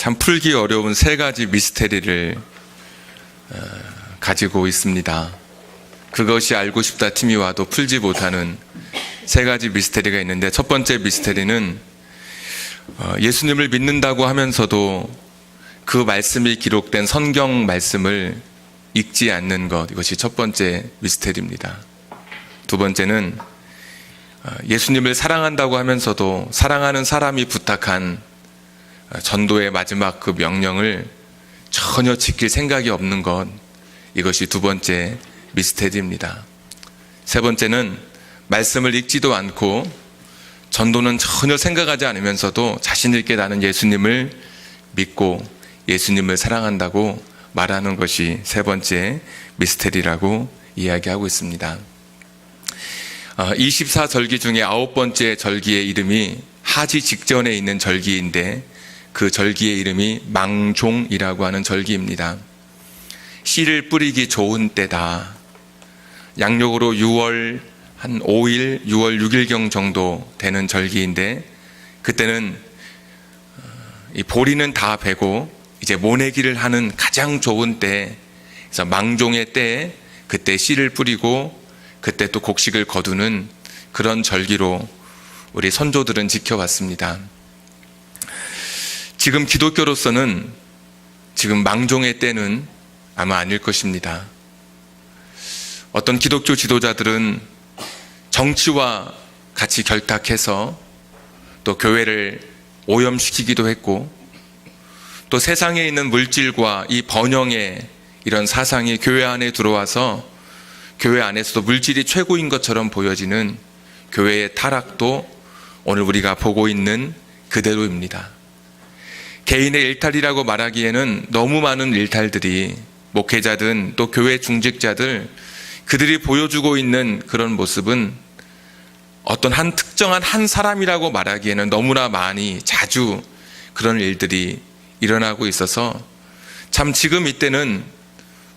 참 풀기 어려운 세 가지 미스테리를 가지고 있습니다. 그것이 알고 싶다 팀이 와도 풀지 못하는 세 가지 미스테리가 있는데, 첫 번째 미스테리는 예수님을 믿는다고 하면서도 그 말씀이 기록된 성경 말씀을 읽지 않는 것, 이것이 첫 번째 미스테리입니다. 두 번째는 예수님을 사랑한다고 하면서도 사랑하는 사람이 부탁한 전도의 마지막 그 명령을 전혀 지킬 생각이 없는 것, 이것이 두 번째 미스테리입니다. 세 번째는 말씀을 읽지도 않고 전도는 전혀 생각하지 않으면서도 자신 있게 나는 예수님을 믿고 예수님을 사랑한다고 말하는 것이 세 번째 미스테리라고 이야기하고 있습니다. 24절기 중에 9번째 절기의 이름이 하지 직전에 있는 절기인데, 그 절기의 이름이 망종이라고 하는 절기입니다. 씨를 뿌리기 좋은 때다. 양력으로 6월 한 5일, 6월 6일경 정도 되는 절기인데, 그때는 이 보리는 다 베고 이제 모내기를 하는 가장 좋은 때, 그래서 망종의 때에 그때 씨를 뿌리고 그때 또 곡식을 거두는 그런 절기로 우리 선조들은 지켜왔습니다. 지금 기독교로서는 지금 망종의 때는 아마 아닐 것입니다. 어떤 기독교 지도자들은 정치와 같이 결탁해서 또 교회를 오염시키기도 했고, 또 세상에 있는 물질과 이 번영의 이런 사상이 교회 안에 들어와서 교회 안에서도 물질이 최고인 것처럼 보여지는 교회의 타락도 오늘 우리가 보고 있는 그대로입니다. 개인의 일탈이라고 말하기에는 너무 많은 일탈들이, 목회자든 또 교회 중직자들, 그들이 보여주고 있는 그런 모습은 어떤 한 특정한 한 사람이라고 말하기에는 너무나 많이 자주 그런 일들이 일어나고 있어서 참 지금 이때는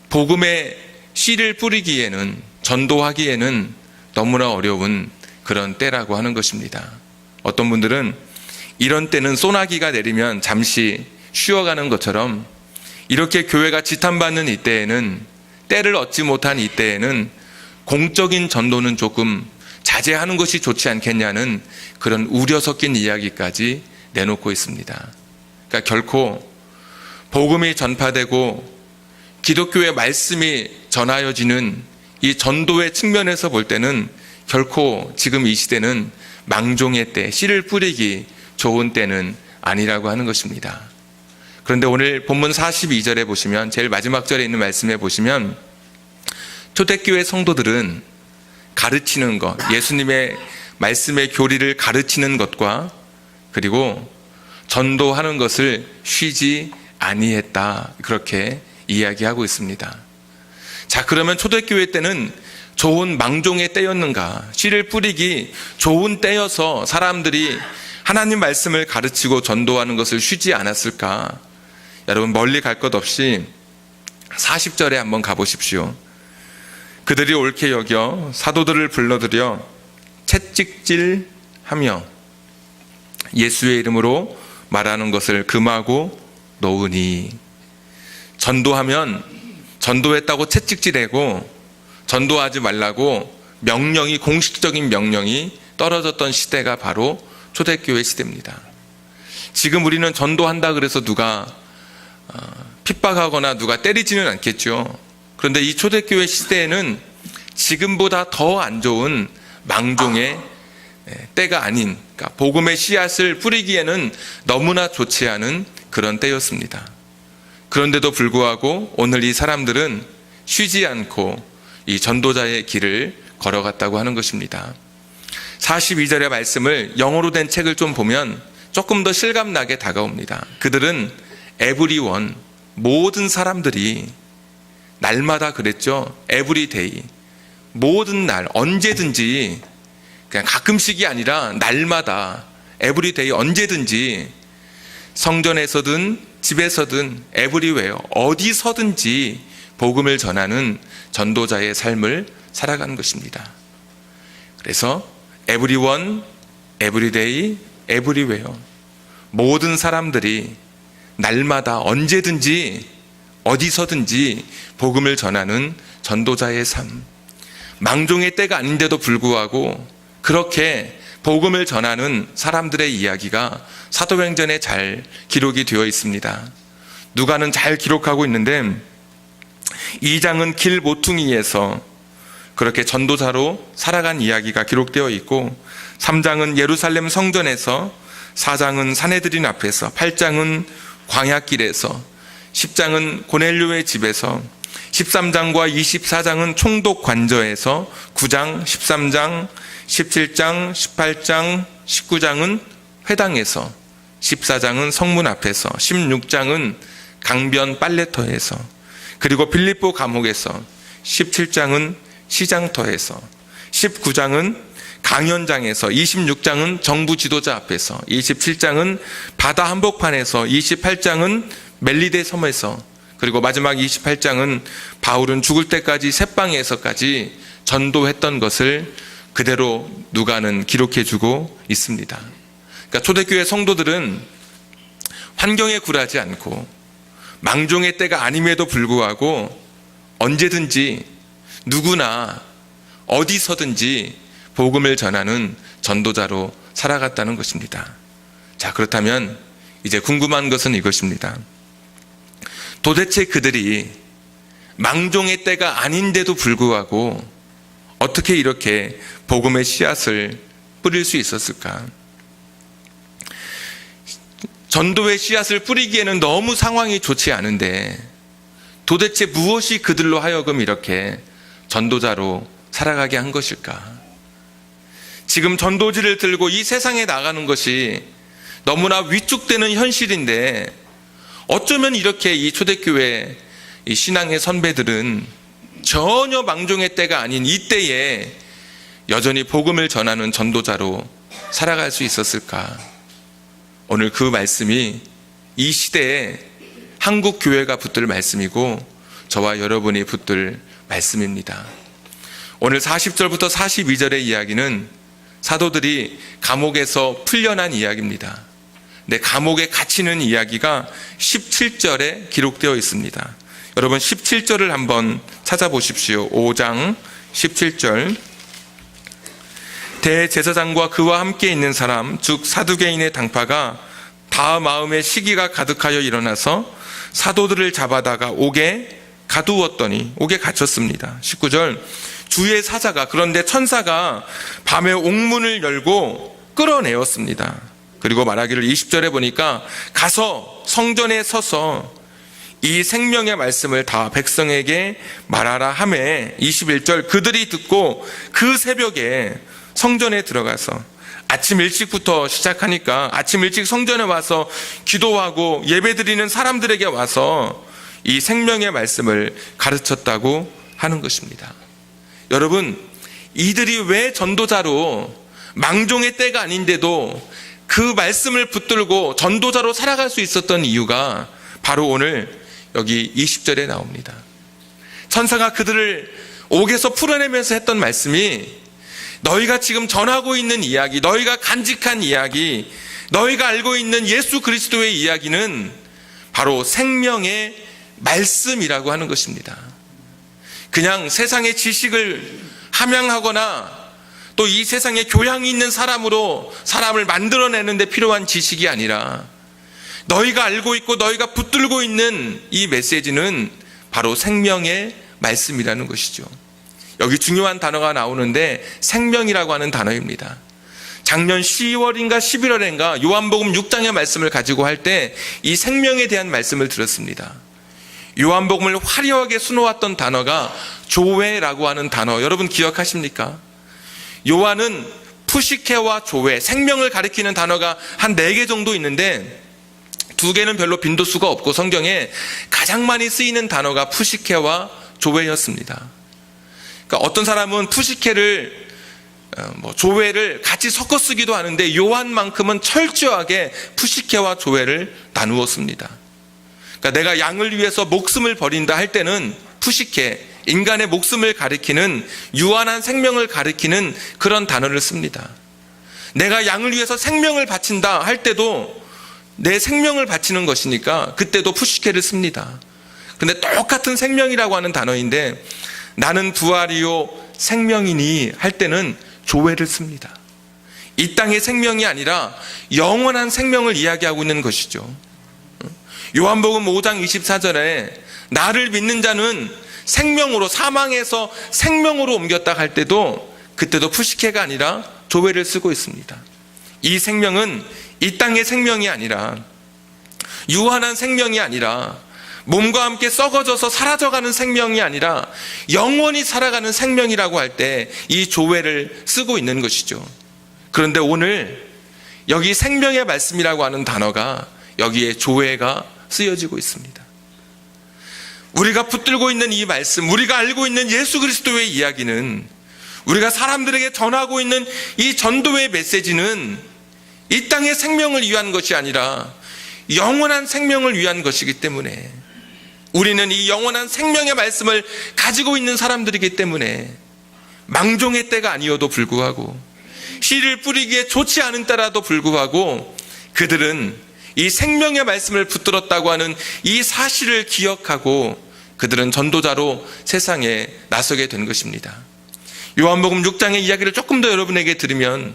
복음의 씨를 뿌리기에는, 전도하기에는 너무나 어려운 그런 때라고 하는 것입니다. 어떤 분들은 이런 때는 소나기가 내리면 잠시 쉬어가는 것처럼, 이렇게 교회가 지탄받는 이때에는, 때를 얻지 못한 이때에는 공적인 전도는 조금 자제하는 것이 좋지 않겠냐는 그런 우려 섞인 이야기까지 내놓고 있습니다. 그러니까 결코 복음이 전파되고 기독교의 말씀이 전하여지는 이 전도의 측면에서 볼 때는 결코 지금 이 시대는 망종의 때, 씨를 뿌리기 좋은 때는 아니라고 하는 것입니다. 그런데 오늘 본문 42절에 보시면, 제일 마지막 절에 있는 말씀에 보시면, 초대교회 성도들은 가르치는 것, 예수님의 말씀의 교리를 가르치는 것과 그리고 전도하는 것을 쉬지 아니했다, 그렇게 이야기하고 있습니다. 자, 그러면 초대교회 때는 좋은 망종의 때였는가? 씨를 뿌리기 좋은 때여서 사람들이 하나님 말씀을 가르치고 전도하는 것을 쉬지 않았을까? 여러분, 멀리 갈 것 없이 40절에 한번 가보십시오. 그들이 옳게 여겨 사도들을 불러들여 채찍질하며 예수의 이름으로 말하는 것을 금하고 놓으니, 전도하면 전도했다고 채찍질하고 전도하지 말라고 명령이, 공식적인 명령이 떨어졌던 시대가 바로 초대교회 시대입니다. 지금 우리는 전도한다 그래서 누가 핍박하거나 누가 때리지는 않겠죠. 그런데 이 초대교회 시대에는 지금보다 더 안 좋은 망종의 때가 아닌, 그러니까 복음의 씨앗을 뿌리기에는 너무나 좋지 않은 그런 때였습니다. 그런데도 불구하고 오늘 이 사람들은 쉬지 않고 이 전도자의 길을 걸어갔다고 하는 것입니다. 42절의 말씀을 영어로 된 책을 좀 보면 조금 더 실감나게 다가옵니다. 그들은 everyone, 모든 사람들이, 날마다 그랬죠. every day, 모든 날, 언제든지, 그냥 가끔씩이 아니라 날마다, every day, 언제든지, 성전에서든 집에서든 everywhere, 어디서든지 복음을 전하는 전도자의 삶을 살아가는 것입니다. 그래서 everyone, every day, everywhere, 모든 사람들이 날마다 언제든지 어디서든지 복음을 전하는 전도자의 삶. 망종의 때가 아닌데도 불구하고 그렇게 복음을 전하는 사람들의 이야기가 사도행전에 잘 기록이 되어 있습니다. 누가는 잘 기록하고 있는데 2장은 길 모퉁이에서 그렇게 전도자로 살아간 이야기가 기록되어 있고 3장은 예루살렘 성전에서 4장은 산헤드린 앞에서 8장은 광야길에서 10장은 고넬료의 집에서 13장과 24장은 총독 관저에서 9장, 13장, 17장, 18장, 19장은 회당에서 14장은 성문 앞에서 16장은 강변 빨래터에서 그리고 빌립보 감옥에서 17장은 시장터에서 19장은 강연장에서 26장은 정부 지도자 앞에서 27장은 바다 한복판에서 28장은 멜리데 섬에서 그리고 마지막 28장은 바울은 죽을 때까지 셋방에서까지 전도했던 것을 그대로 누가는 기록해주고 있습니다. 그러니까 초대교회 성도들은 환경에 굴하지 않고 망종의 때가 아님에도 불구하고 언제든지 누구나 어디서든지 복음을 전하는 전도자로 살아갔다는 것입니다. 자, 그렇다면 이제 궁금한 것은 이것입니다. 도대체 그들이 망종의 때가 아닌데도 불구하고 어떻게 이렇게 복음의 씨앗을 뿌릴 수 있었을까? 전도의 씨앗을 뿌리기에는 너무 상황이 좋지 않은데 도대체 무엇이 그들로 하여금 이렇게 전도자로 살아가게 한 것일까? 지금 전도지를 들고 이 세상에 나가는 것이 너무나 위축되는 현실인데 어쩌면 이렇게 이 초대교회 이 신앙의 선배들은 전혀 망종의 때가 아닌 이때에 여전히 복음을 전하는 전도자로 살아갈 수 있었을까? 오늘 그 말씀이 이 시대에 한국 교회가 붙들 말씀이고 저와 여러분이 붙들 말씀입니다. 오늘 40절부터 42절의 이야기는 사도들이 감옥에서 풀려난 이야기입니다. 근데 감옥에 갇히는 이야기가 17절에 기록되어 있습니다. 여러분 17절을 한번 찾아보십시오. 5장 17절. 대제사장과 그와 함께 있는 사람 즉 사두개인의 당파가 다 마음에 시기가 가득하여 일어나서 사도들을 잡아다가 옥에 가두었더니 옥에 갇혔습니다. 19절. 주의 사자가 그런데 천사가 밤에 옥문을 열고 끌어내었습니다. 그리고 말하기를 20절에 보니까 가서 성전에 서서 이 생명의 말씀을 다 백성에게 말하라 하매 21절 그들이 듣고 그 새벽에 성전에 들어가서 아침 일찍부터 시작하니까 아침 일찍 성전에 와서 기도하고 예배드리는 사람들에게 와서 이 생명의 말씀을 가르쳤다고 하는 것입니다. 여러분, 이들이 왜 전도자로 망종의 때가 아닌데도 그 말씀을 붙들고 전도자로 살아갈 수 있었던 이유가 바로 오늘 여기 20절에 나옵니다. 천사가 그들을 옥에서 풀어내면서 했던 말씀이 너희가 지금 전하고 있는 이야기, 너희가 간직한 이야기, 너희가 알고 있는 예수 그리스도의 이야기는 바로 생명의 말씀이라고 하는 것입니다. 그냥 세상의 지식을 함양하거나 또 이 세상에 교양이 있는 사람으로 사람을 만들어내는 데 필요한 지식이 아니라 너희가 알고 있고 너희가 붙들고 있는 이 메시지는 바로 생명의 말씀이라는 것이죠. 여기 중요한 단어가 나오는데 생명이라고 하는 단어입니다. 작년 10월인가 11월인가 요한복음 6장의 말씀을 가지고 할 때 이 생명에 대한 말씀을 들었습니다. 요한복음을 화려하게 수놓았던 단어가 조회라고 하는 단어, 여러분 기억하십니까? 요한은 푸시케와 조회, 생명을 가리키는 단어가 한 4개 정도 있는데 2개는 별로 빈도수가 없고 성경에 가장 많이 쓰이는 단어가 푸시케와 조회였습니다. 그러니까 어떤 사람은 푸시케를 조회를 같이 섞어 쓰기도 하는데 요한만큼은 철저하게 푸시케와 조회를 나누었습니다. 그러니까 내가 양을 위해서 목숨을 버린다 할 때는 푸시케, 인간의 목숨을 가리키는 유한한 생명을 가리키는 그런 단어를 씁니다. 내가 양을 위해서 생명을 바친다 할 때도 내 생명을 바치는 것이니까 그때도 푸시케를 씁니다. 근데 똑같은 생명이라고 하는 단어인데 나는 부활이요 생명이니 할 때는 조회를 씁니다. 이 땅의 생명이 아니라 영원한 생명을 이야기하고 있는 것이죠. 요한복음 5장 24절에 나를 믿는 자는 생명으로, 사망에서 생명으로 옮겼다 할 때도 그때도 푸시케가 아니라 조회를 쓰고 있습니다. 이 생명은 이 땅의 생명이 아니라, 유한한 생명이 아니라, 몸과 함께 썩어져서 사라져가는 생명이 아니라 영원히 살아가는 생명이라고 할 때 이 조회를 쓰고 있는 것이죠. 그런데 오늘 여기 생명의 말씀이라고 하는 단어가 여기에 조회가 쓰여지고 있습니다. 우리가 붙들고 있는 이 말씀, 우리가 알고 있는 예수 그리스도의 이야기는, 우리가 사람들에게 전하고 있는 이 전도의 메시지는 이 땅의 생명을 위한 것이 아니라 영원한 생명을 위한 것이기 때문에, 우리는 이 영원한 생명의 말씀을 가지고 있는 사람들이기 때문에 망종의 때가 아니어도 불구하고, 씨를 뿌리기에 좋지 않은 때라도 불구하고 그들은 이 생명의 말씀을 붙들었다고 하는 이 사실을 기억하고 그들은 전도자로 세상에 나서게 된 것입니다. 요한복음 6장의 이야기를 조금 더 여러분에게 들으면,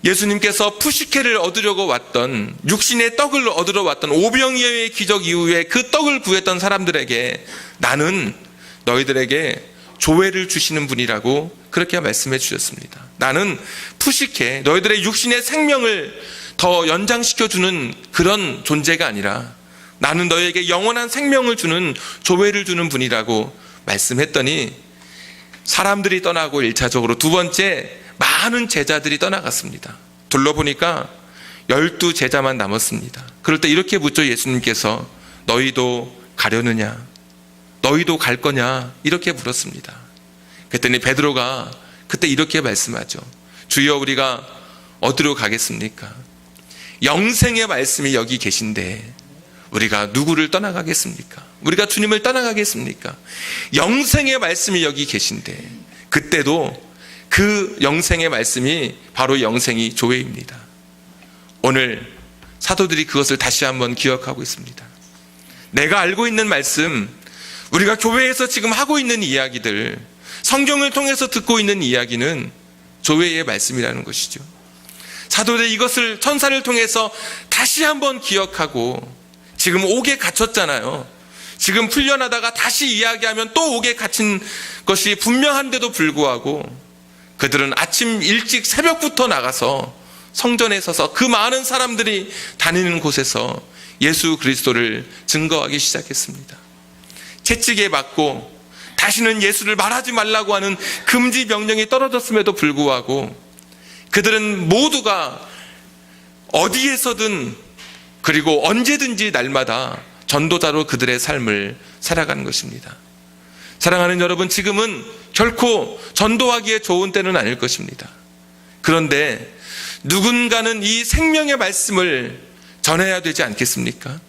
예수님께서 푸시케를 얻으려고 왔던, 육신의 떡을 얻으러 왔던 오병이어의 기적 이후에 그 떡을 구했던 사람들에게 나는 너희들에게 조회를 주시는 분이라고 그렇게 말씀해 주셨습니다. 나는 푸시케, 너희들의 육신의 생명을 더 연장시켜주는 그런 존재가 아니라 나는 너희에게 영원한 생명을 주는, 조회를 주는 분이라고 말씀했더니 사람들이 떠나고 1차적으로, 두 번째 많은 제자들이 떠나갔습니다. 둘러보니까 12제자만 남았습니다. 그럴 때 이렇게 묻죠. 예수님께서 너희도 가려느냐? 너희도 갈 거냐? 이렇게 물었습니다. 그랬더니 베드로가 그때 이렇게 말씀하죠. 주여, 우리가 어디로 가겠습니까? 영생의 말씀이 여기 계신데 우리가 누구를 떠나가겠습니까? 우리가 주님을 떠나가겠습니까? 영생의 말씀이 여기 계신데, 그때도 그 영생의 말씀이 바로 영생이 조회입니다. 오늘 사도들이 그것을 다시 한번 기억하고 있습니다. 내가 알고 있는 말씀, 우리가 교회에서 지금 하고 있는 이야기들, 성경을 통해서 듣고 있는 이야기는 조회의 말씀이라는 것이죠. 사도들이 이것을 천사를 통해서 다시 한번 기억하고, 지금 옥에 갇혔잖아요. 지금 풀려나다가 다시 이야기하면 또 옥에 갇힌 것이 분명한데도 불구하고 그들은 아침 일찍 새벽부터 나가서 성전에 서서 그 많은 사람들이 다니는 곳에서 예수 그리스도를 증거하기 시작했습니다. 채찍에 맞고 다시는 예수를 말하지 말라고 하는 금지 명령이 떨어졌음에도 불구하고 그들은 모두가 어디에서든 그리고 언제든지 날마다 전도자로 그들의 삶을 살아가는 것입니다. 사랑하는 여러분, 지금은 결코 전도하기에 좋은 때는 아닐 것입니다. 그런데 누군가는 이 생명의 말씀을 전해야 되지 않겠습니까?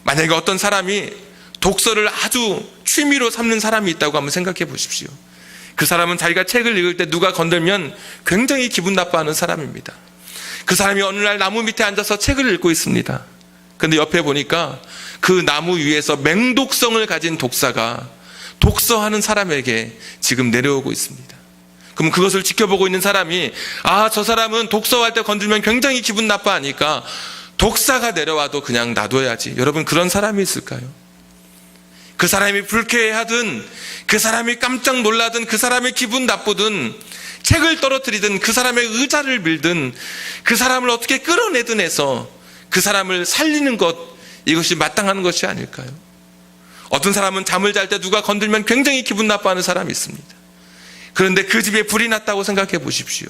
만약에 어떤 사람이 독서를 아주 취미로 삼는 사람이 있다고 한번 생각해 보십시오. 그 사람은 자기가 책을 읽을 때 누가 건들면 굉장히 기분 나빠하는 사람입니다. 그 사람이 어느 날 나무 밑에 앉아서 책을 읽고 있습니다. 그런데 옆에 보니까 그 나무 위에서 맹독성을 가진 독사가 독서하는 사람에게 지금 내려오고 있습니다. 그럼 그것을 지켜보고 있는 사람이, 저 사람은 독서할 때 건들면 굉장히 기분 나빠하니까 독사가 내려와도 그냥 놔둬야지. 여러분, 그런 사람이 있을까요? 그 사람이 불쾌해하든, 그 사람이 깜짝 놀라든, 그 사람의 기분 나쁘든, 책을 떨어뜨리든, 그 사람의 의자를 밀든, 그 사람을 어떻게 끌어내든 해서 그 사람을 살리는 것, 이것이 마땅한 것이 아닐까요? 어떤 사람은 잠을 잘 때 누가 건들면 굉장히 기분 나빠하는 사람이 있습니다. 그런데 그 집에 불이 났다고 생각해 보십시오.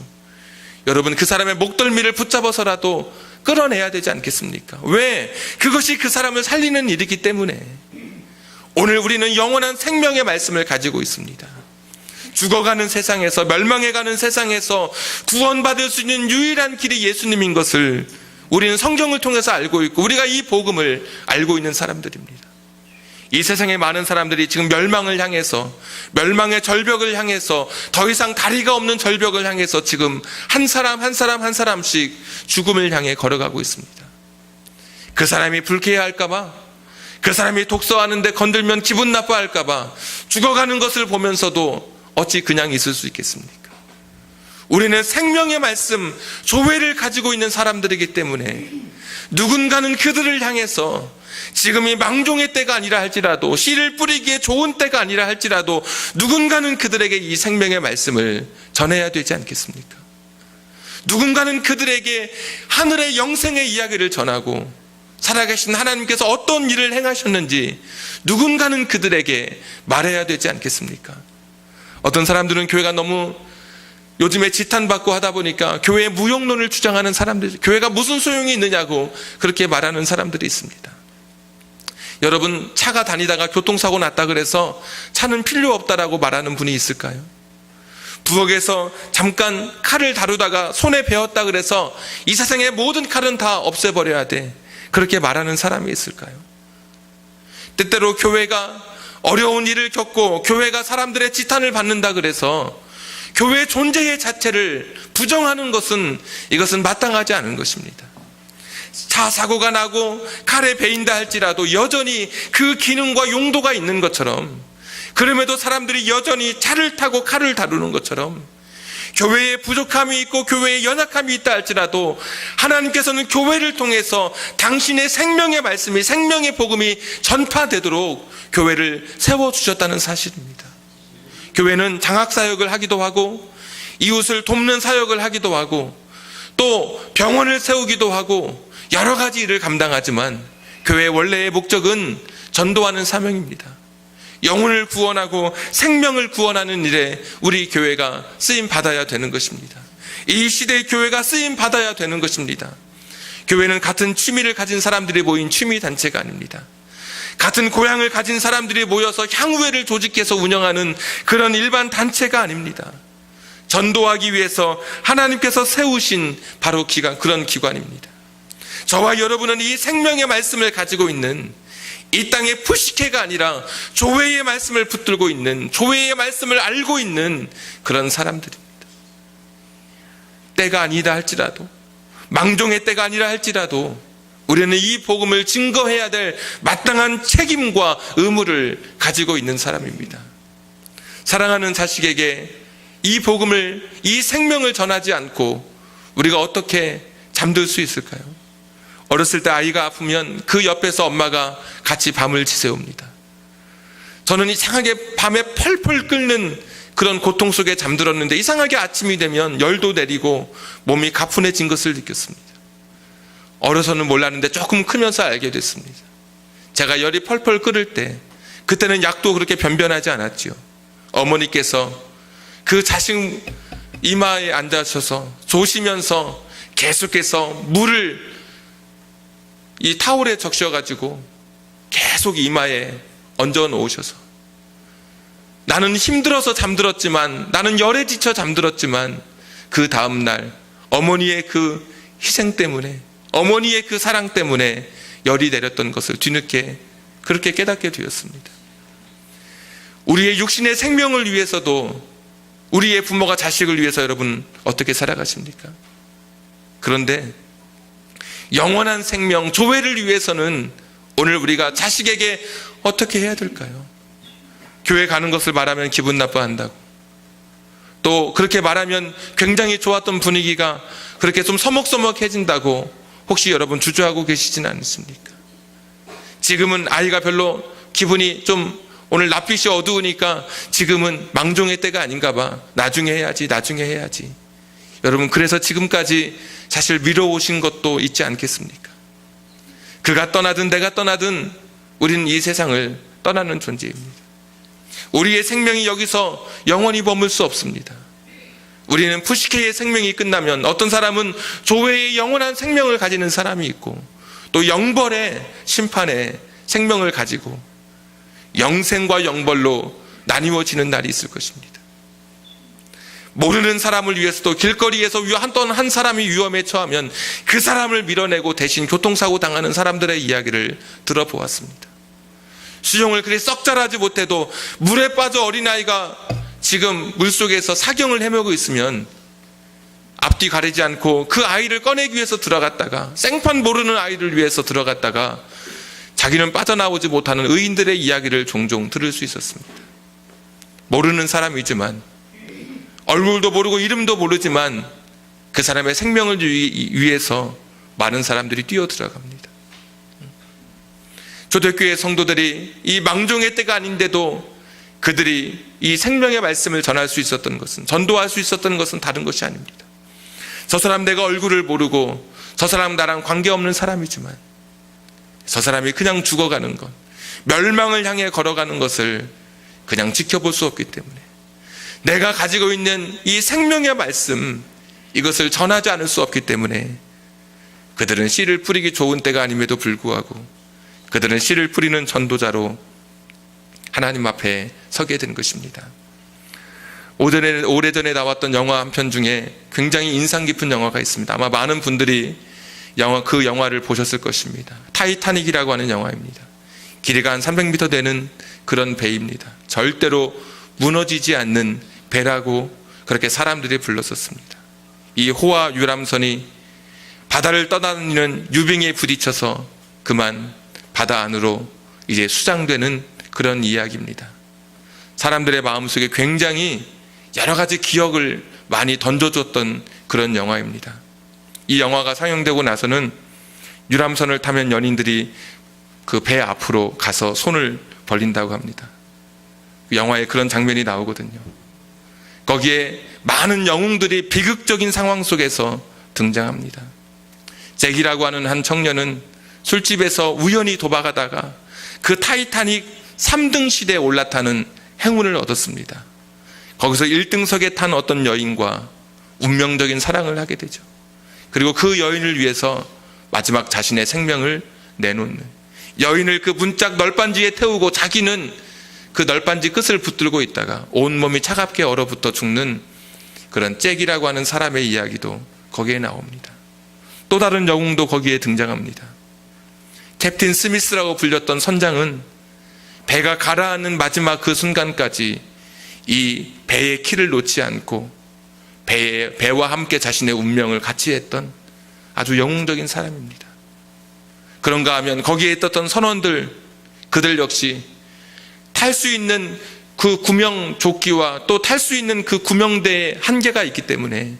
여러분, 그 사람의 목덜미를 붙잡아서라도 끌어내야 되지 않겠습니까? 왜? 그것이 그 사람을 살리는 일이기 때문에. 오늘 우리는 영원한 생명의 말씀을 가지고 있습니다. 죽어가는 세상에서, 멸망해가는 세상에서 구원받을 수 있는 유일한 길이 예수님인 것을 우리는 성경을 통해서 알고 있고, 우리가 이 복음을 알고 있는 사람들입니다. 이 세상의 많은 사람들이 지금 멸망을 향해서, 멸망의 절벽을 향해서, 더 이상 다리가 없는 절벽을 향해서 지금 한 사람 한 사람씩 죽음을 향해 걸어가고 있습니다. 그 사람이 불쾌해할까봐, 그 사람이 독서하는데 건들면 기분 나빠할까봐 죽어가는 것을 보면서도 어찌 그냥 있을 수 있겠습니까? 우리는 생명의 말씀, 조회를 가지고 있는 사람들이기 때문에 누군가는 그들을 향해서 지금이 망종의 때가 아니라 할지라도, 씨를 뿌리기에 좋은 때가 아니라 할지라도 누군가는 그들에게 이 생명의 말씀을 전해야 되지 않겠습니까? 누군가는 그들에게 하늘의 영생의 이야기를 전하고 살아계신 하나님께서 어떤 일을 행하셨는지 누군가는 그들에게 말해야 되지 않겠습니까? 어떤 사람들은 교회가 너무 요즘에 지탄받고 하다 보니까 교회의 무용론을 주장하는 사람들, 교회가 무슨 소용이 있느냐고 그렇게 말하는 사람들이 있습니다. 여러분, 차가 다니다가 교통사고 났다 그래서 차는 필요 없다라고 말하는 분이 있을까요? 부엌에서 잠깐 칼을 다루다가 손에 베었다 그래서 이 세상의 모든 칼은 다 없애버려야 돼, 그렇게 말하는 사람이 있을까요? 때때로 교회가 어려운 일을 겪고 교회가 사람들의 지탄을 받는다 그래서 교회 존재의 자체를 부정하는 것은, 이것은 마땅하지 않은 것입니다. 차 사고가 나고 칼에 베인다 할지라도 여전히 그 기능과 용도가 있는 것처럼, 그럼에도 사람들이 여전히 차를 타고 칼을 다루는 것처럼 교회에 부족함이 있고 교회에 연약함이 있다 할지라도 하나님께서는 교회를 통해서 당신의 생명의 말씀이, 생명의 복음이 전파되도록 교회를 세워주셨다는 사실입니다. 교회는 장학사역을 하기도 하고 이웃을 돕는 사역을 하기도 하고 또 병원을 세우기도 하고 여러 가지 일을 감당하지만 교회의 원래의 목적은 전도하는 사명입니다. 영혼을 구원하고 생명을 구원하는 일에 우리 교회가 쓰임 받아야 되는 것입니다. 이 시대의 교회가 쓰임 받아야 되는 것입니다. 교회는 같은 취미를 가진 사람들이 모인 취미 단체가 아닙니다. 같은 고향을 가진 사람들이 모여서 향후회를 조직해서 운영하는 그런 일반 단체가 아닙니다. 전도하기 위해서 하나님께서 세우신 바로 그런 기관입니다. 저와 여러분은 이 생명의 말씀을 가지고 있는, 이 땅의 푸시케가 아니라 조회의 말씀을 붙들고 있는, 조회의 말씀을 알고 있는 그런 사람들입니다. 때가 아니다 할지라도, 망종의 때가 아니라 할지라도 우리는 이 복음을 증거해야 될 마땅한 책임과 의무를 가지고 있는 사람입니다. 사랑하는 자식에게 이 복음을, 이 생명을 전하지 않고 우리가 어떻게 잠들 수 있을까요? 어렸을 때 아이가 아프면 그 옆에서 엄마가 같이 밤을 지새웁니다. 저는 이상하게 밤에 펄펄 끓는 그런 고통 속에 잠들었는데 이상하게 아침이 되면 열도 내리고 몸이 가뿐해진 것을 느꼈습니다. 어려서는 몰랐는데 조금 크면서 알게 됐습니다. 제가 열이 펄펄 끓을 때, 그때는 약도 그렇게 변변하지 않았죠. 어머니께서 그 자식 이마에 앉아셔서 조시면서 계속해서 물을 이 타올에 적셔가지고 계속 이마에 얹어 놓으셔서, 나는 힘들어서 잠들었지만, 나는 열에 지쳐 잠들었지만 그 다음날 어머니의 그 희생 때문에, 어머니의 그 사랑 때문에 열이 내렸던 것을 뒤늦게 그렇게 깨닫게 되었습니다. 우리의 육신의 생명을 위해서도 우리의 부모가 자식을 위해서 여러분 어떻게 살아가십니까? 그런데 영원한 생명, 조회를 위해서는 오늘 우리가 자식에게 어떻게 해야 될까요? 교회 가는 것을 말하면 기분 나빠한다고, 또 그렇게 말하면 굉장히 좋았던 분위기가 그렇게 좀 서먹서먹해진다고 혹시 여러분 주저하고 계시진 않습니까? 지금은 아이가 별로 기분이 좀 오늘 낯빛이 어두우니까 지금은 망종의 때가 아닌가 봐, 나중에 해야지. 여러분, 그래서 지금까지 사실 미뤄오신 것도 있지 않겠습니까? 그가 떠나든 내가 떠나든 우리는 이 세상을 떠나는 존재입니다. 우리의 생명이 여기서 영원히 머물 수 없습니다. 우리는 푸시케의 생명이 끝나면 어떤 사람은 조회의 영원한 생명을 가지는 사람이 있고, 또 영벌의 심판의 생명을 가지고 영생과 영벌로 나뉘어지는 날이 있을 것입니다. 모르는 사람을 위해서도 길거리에서 한 사람이 위험에 처하면 그 사람을 밀어내고 대신 교통사고 당하는 사람들의 이야기를 들어보았습니다. 수영을 그리 썩 잘하지 못해도 물에 빠져 어린아이가 지금 물속에서 사경을 헤매고 있으면 앞뒤 가리지 않고 그 아이를 꺼내기 위해서 들어갔다가, 생판 모르는 아이를 위해서 들어갔다가 자기는 빠져나오지 못하는 의인들의 이야기를 종종 들을 수 있었습니다. 모르는 사람이지만, 얼굴도 모르고 이름도 모르지만 그 사람의 생명을 위해서 많은 사람들이 뛰어 들어갑니다. 초대교회 성도들이 이 망종의 때가 아닌데도 그들이 이 생명의 말씀을 전할 수 있었던 것은, 전도할 수 있었던 것은 다른 것이 아닙니다. 저 사람 내가 얼굴을 모르고 저 사람 나랑 관계없는 사람이지만 저 사람이 그냥 죽어가는 것, 멸망을 향해 걸어가는 것을 그냥 지켜볼 수 없기 때문에 내가 가지고 있는 이 생명의 말씀, 이것을 전하지 않을 수 없기 때문에 그들은 씨를 뿌리기 좋은 때가 아님에도 불구하고 그들은 씨를 뿌리는 전도자로 하나님 앞에 서게 된 것입니다. 오래전에 나왔던 영화 한 편 중에 굉장히 인상 깊은 영화가 있습니다. 아마 많은 분들이 그 영화를 보셨을 것입니다. 타이타닉이라고 하는 영화입니다. 길이가 한 300m 되는 그런 배입니다. 절대로 무너지지 않는 배라고 그렇게 사람들이 불렀었습니다. 이 호와 유람선이 바다를 떠다니는 유빙에 부딪혀서 그만 바다 안으로 이제 수장되는 그런 이야기입니다. 사람들의 마음속에 굉장히 여러 가지 기억을 많이 던져줬던 그런 영화입니다. 이 영화가 상영되고 나서는 유람선을 타면 연인들이 그 배 앞으로 가서 손을 벌린다고 합니다. 그 영화에 그런 장면이 나오거든요. 거기에 많은 영웅들이 비극적인 상황 속에서 등장합니다. 잭이라고 하는 한 청년은 술집에서 우연히 도박하다가 그 타이타닉 3등실에 올라타는 행운을 얻었습니다. 거기서 1등석에 탄 어떤 여인과 운명적인 사랑을 하게 되죠. 그리고 그 여인을 위해서 마지막 자신의 생명을 내놓는, 여인을 그 문짝 널빤지에 태우고 자기는 그 널빤지 끝을 붙들고 있다가 온몸이 차갑게 얼어붙어 죽는 그런 잭이라고 하는 사람의 이야기도 거기에 나옵니다. 또 다른 영웅도 거기에 등장합니다. 캡틴 스미스라고 불렸던 선장은 배가 가라앉는 마지막 그 순간까지 이 배의 키를 놓지 않고 배와 함께 자신의 운명을 같이 했던 아주 영웅적인 사람입니다. 그런가 하면 거기에 있었던 선원들, 그들 역시 탈 수 있는 그 구명조끼와 또 탈 수 있는 그 구명대에 한계가 있기 때문에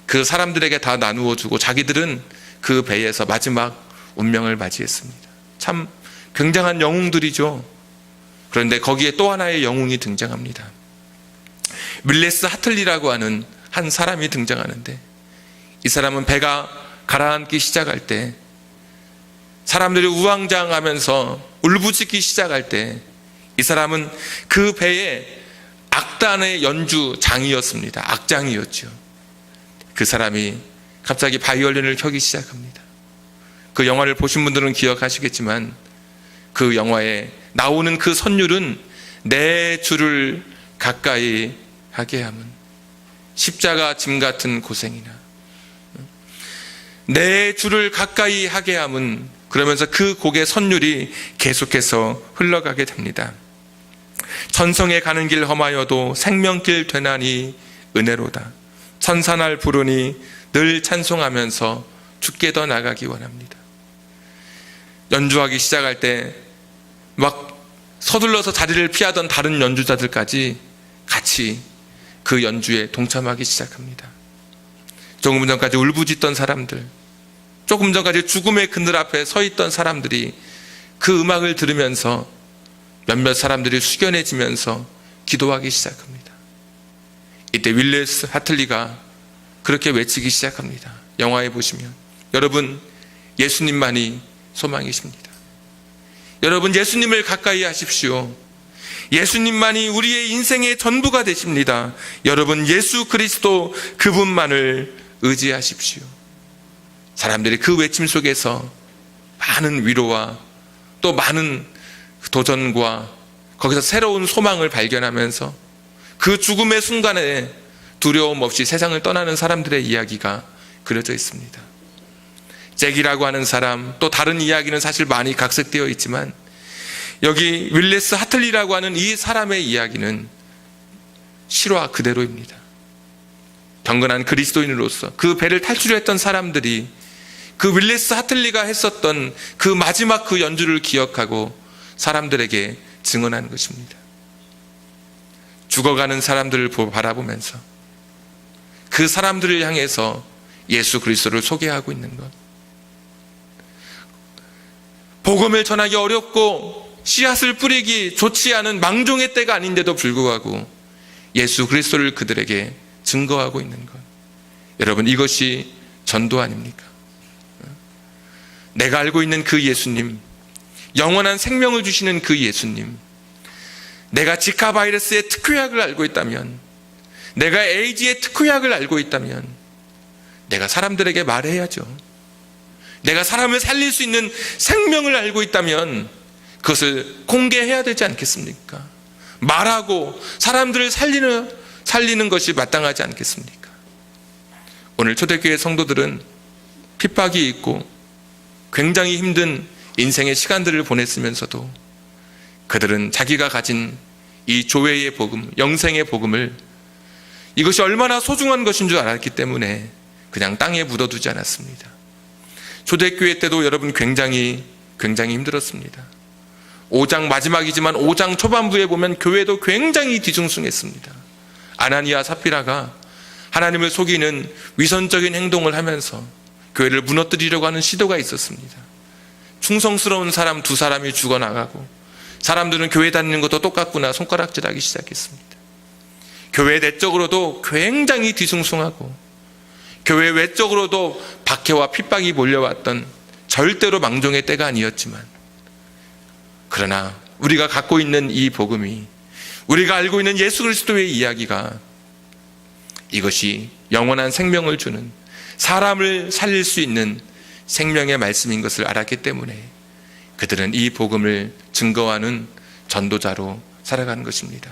그 사람들에게 다 나누어 주고 자기들은 그 배에서 마지막 운명을 맞이했습니다. 참 굉장한 영웅들이죠. 그런데 거기에 또 하나의 영웅이 등장합니다. 윌레스 하틀리라고 하는 한 사람이 등장하는데, 이 사람은 배가 가라앉기 시작할 때, 사람들이 우왕좌왕하면서 울부짖기 시작할 때, 이 사람은 그 배의 악단의 연주장이었습니다. 악장이었죠. 그 사람이 갑자기 바이올린을 켜기 시작합니다. 그 영화를 보신 분들은 기억하시겠지만 그 영화에 나오는 그 선율은 내 주를 가까이 하게 함은 십자가 짐 같은 고생이나, 내 주를 가까이 하게 함은, 그러면서 그 곡의 선율이 계속해서 흘러가게 됩니다. 천성에 가는 길 험하여도 생명길 되나니 은혜로다. 천사날 부르니 늘 찬송하면서 주께 더 나가기 원합니다. 연주하기 시작할 때 막 서둘러서 자리를 피하던 다른 연주자들까지 같이 그 연주에 동참하기 시작합니다. 조금 전까지 울부짖던 사람들, 조금 전까지 죽음의 그늘 앞에 서 있던 사람들이 그 음악을 들으면서 몇몇 사람들이 숙연해지면서 기도하기 시작합니다. 이때 윌레스 하틀리가 그렇게 외치기 시작합니다. 영화에 보시면, 여러분 예수님만이 소망이십니다. 여러분 예수님을 가까이 하십시오. 예수님만이 우리의 인생의 전부가 되십니다. 여러분 예수 그리스도 그분만을 의지하십시오. 사람들이 그 외침 속에서 많은 위로와 또 많은 도전과 거기서 새로운 소망을 발견하면서 그 죽음의 순간에 두려움 없이 세상을 떠나는 사람들의 이야기가 그려져 있습니다. 잭이라고 하는 사람, 또 다른 이야기는 사실 많이 각색되어 있지만 여기 윌레스 하틀리라고 하는 이 사람의 이야기는 실화 그대로입니다. 경건한 그리스도인으로서 그 배를 탈출했던 사람들이 그 윌리스 하틀리가 했었던 그 마지막 그 연주를 기억하고 사람들에게 증언하는 것입니다. 죽어가는 사람들을 바라보면서 그 사람들을 향해서 예수 그리스도를 소개하고 있는 것. 복음을 전하기 어렵고 씨앗을 뿌리기 좋지 않은 망종의 때가 아닌데도 불구하고 예수 그리스도를 그들에게 증거하고 있는 것. 여러분, 이것이 전도 아닙니까? 내가 알고 있는 그 예수님, 영원한 생명을 주시는 그 예수님, 내가 지카 바이러스의 특효약을 알고 있다면, 내가 에이즈의 특효약을 알고 있다면 내가 사람들에게 말해야죠. 내가 사람을 살릴 수 있는 생명을 알고 있다면 그것을 공개해야 되지 않겠습니까? 말하고 사람들을 살리는 것이 마땅하지 않겠습니까? 오늘 초대교회 성도들은 핍박이 있고 굉장히 힘든 인생의 시간들을 보냈으면서도 그들은 자기가 가진 이 조회의 복음, 영생의 복음을 이것이 얼마나 소중한 것인 줄 알았기 때문에 그냥 땅에 묻어두지 않았습니다. 초대교회 때도 여러분 굉장히 힘들었습니다. 5장 마지막이지만 5장 초반부에 보면 교회도 굉장히 뒤숭숭했습니다. 아나니아 삽비라가 하나님을 속이는 위선적인 행동을 하면서 교회를 무너뜨리려고 하는 시도가 있었습니다. 충성스러운 사람 2사람이 죽어나가고 사람들은 교회 다니는 것도 똑같구나 손가락질하기 시작했습니다. 교회 내적으로도 굉장히 뒤숭숭하고 교회 외적으로도 박해와 핍박이 몰려왔던 절대로 망종의 때가 아니었지만, 그러나 우리가 갖고 있는 이 복음이, 우리가 알고 있는 예수 그리스도의 이야기가 이것이 영원한 생명을 주는, 사람을 살릴 수 있는 생명의 말씀인 것을 알았기 때문에 그들은 이 복음을 증거하는 전도자로 살아가는 것입니다.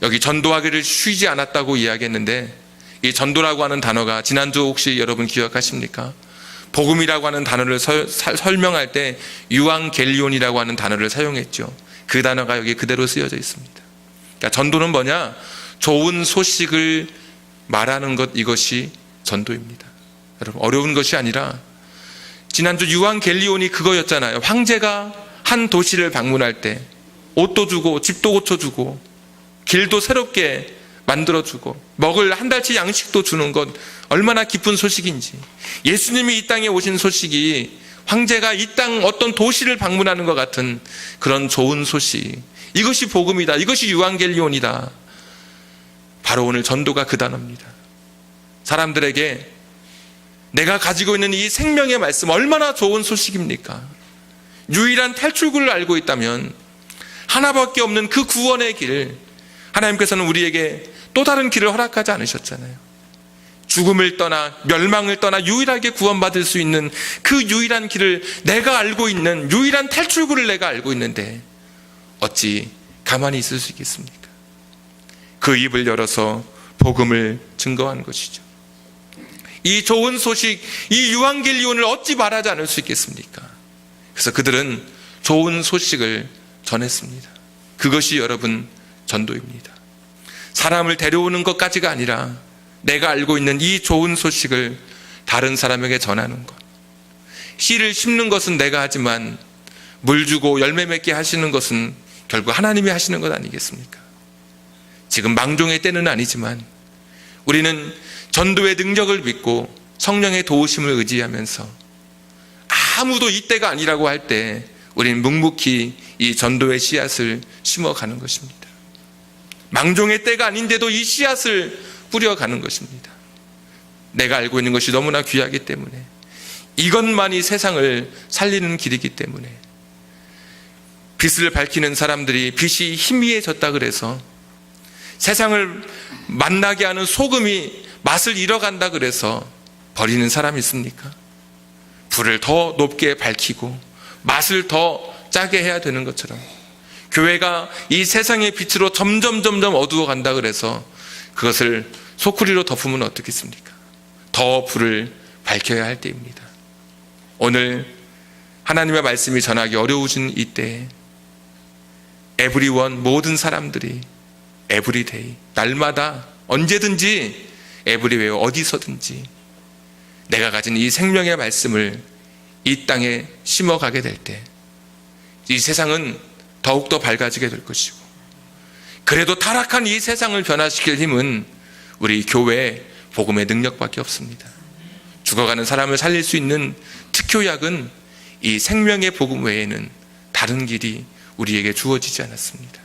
여기 전도하기를 쉬지 않았다고 이야기했는데, 이 전도라고 하는 단어가 지난주 혹시 여러분 기억하십니까? 복음이라고 하는 단어를 설명할 때 유앙겔리온이라고 하는 단어를 사용했죠. 그 단어가 여기 그대로 쓰여져 있습니다. 그러니까 전도는 뭐냐? 좋은 소식을 말하는 것, 이것이 전도입니다. 여러분, 어려운 것이 아니라 지난주 유앙겔리온이 그거였잖아요. 황제가 한 도시를 방문할 때 옷도 주고 집도 고쳐주고 길도 새롭게 만들어주고 먹을 한 달치 양식도 주는 것, 얼마나 기쁜 소식인지. 예수님이 이 땅에 오신 소식이 황제가 이 땅 어떤 도시를 방문하는 것 같은 그런 좋은 소식, 이것이 복음이다, 이것이 유앙겔리온이다. 바로 오늘 전도가 그 단어입니다. 사람들에게 내가 가지고 있는 이 생명의 말씀, 얼마나 좋은 소식입니까? 유일한 탈출구를 알고 있다면, 하나밖에 없는 그 구원의 길, 하나님께서는 우리에게 또 다른 길을 허락하지 않으셨잖아요. 죽음을 떠나 멸망을 떠나 유일하게 구원받을 수 있는 그 유일한 길을 내가 알고 있는, 유일한 탈출구를 내가 알고 있는데 어찌 가만히 있을 수 있겠습니까? 그 입을 열어서 복음을 증거한 것이죠. 이 좋은 소식, 이 유앙겔리온을 어찌 말하지 않을 수 있겠습니까? 그래서 그들은 좋은 소식을 전했습니다. 그것이 여러분 전도입니다. 사람을 데려오는 것까지가 아니라 내가 알고 있는 이 좋은 소식을 다른 사람에게 전하는 것. 씨를 심는 것은 내가 하지만 물 주고 열매 맺게 하시는 것은 결국 하나님이 하시는 것 아니겠습니까? 지금 망종의 때는 아니지만 우리는 전도의 능력을 믿고 성령의 도우심을 의지하면서 아무도 이때가 아니라고 할 때 우리는 묵묵히 이 전도의 씨앗을 심어가는 것입니다. 망종의 때가 아닌데도 이 씨앗을 뿌려가는 것입니다. 내가 알고 있는 것이 너무나 귀하기 때문에, 이것만이 세상을 살리는 길이기 때문에, 빛을 밝히는 사람들이 빛이 희미해졌다 그래서, 세상을 만나게 하는 소금이 맛을 잃어간다 그래서 버리는 사람이 있습니까? 불을 더 높게 밝히고 맛을 더 짜게 해야 되는 것처럼, 교회가 이 세상의 빛으로 점점 어두워간다 그래서 그것을 소쿠리로 덮으면 어떻겠습니까? 더 불을 밝혀야 할 때입니다. 오늘 하나님의 말씀이 전하기 어려우신 이때에 에브리원, 모든 사람들이 에브리데이, 날마다 언제든지 에브리웨어 어디서든지 내가 가진 이 생명의 말씀을 이 땅에 심어가게 될 때 이 세상은 더욱더 밝아지게 될 것이고, 그래도 타락한 이 세상을 변화시킬 힘은 우리 교회의 복음의 능력밖에 없습니다. 죽어가는 사람을 살릴 수 있는 특효약은 이 생명의 복음 외에는 다른 길이 우리에게 주어지지 않았습니다.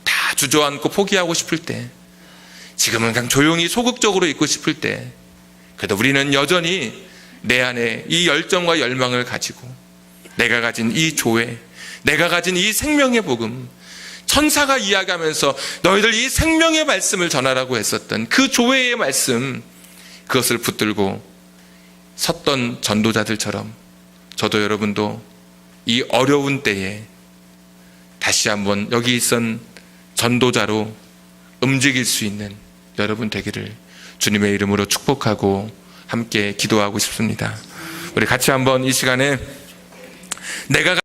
다 주저앉고 포기하고 싶을 때, 지금은 그냥 조용히 소극적으로 있고 싶을 때, 그래도 우리는 여전히 내 안에 이 열정과 열망을 가지고 내가 가진 이 조회, 내가 가진 이 생명의 복음, 천사가 이야기하면서 너희들 이 생명의 말씀을 전하라고 했었던 그 조회의 말씀, 그것을 붙들고 섰던 전도자들처럼 저도 여러분도 이 어려운 때에 다시 한번 여기 있던 전도자로 움직일 수 있는 여러분 되기를 주님의 이름으로 축복하고 함께 기도하고 싶습니다. 우리 같이 한번 이 시간에 내가